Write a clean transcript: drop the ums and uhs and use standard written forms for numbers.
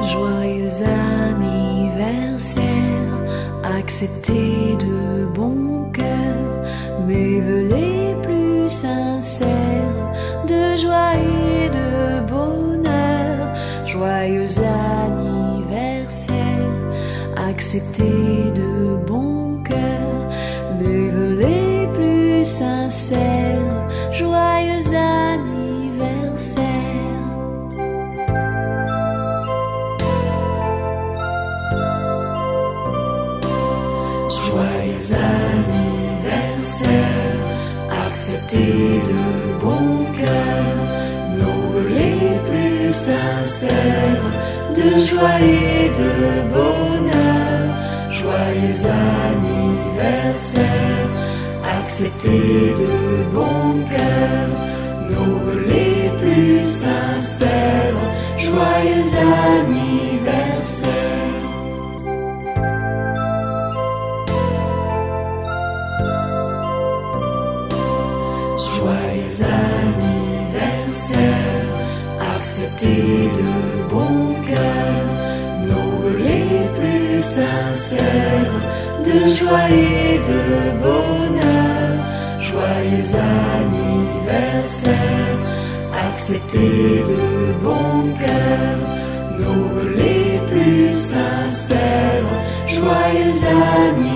Joyeux anniversaire, acceptez de bon cœur mes vœux les plus sincères de joie et de bonheur. Joyeux anniversaire, acceptez de bon cœur mes vœux les plus sincères. Joyeux anniversaire. Joyeux anniversaire, acceptez de bon cœur nos vœux les plus sincères de joie et de bonheur. Joyeux anniversaire, acceptez de bon cœur nos vœux les plus sincères. Joyeux anniversaire. Joyeux anniversaire, acceptez de bon cœur nos vœux les plus sincères de joie et de bonheur. Joyeux anniversaire, acceptez de bon cœur nos vœux les plus sincères. Joyeux anniversaire.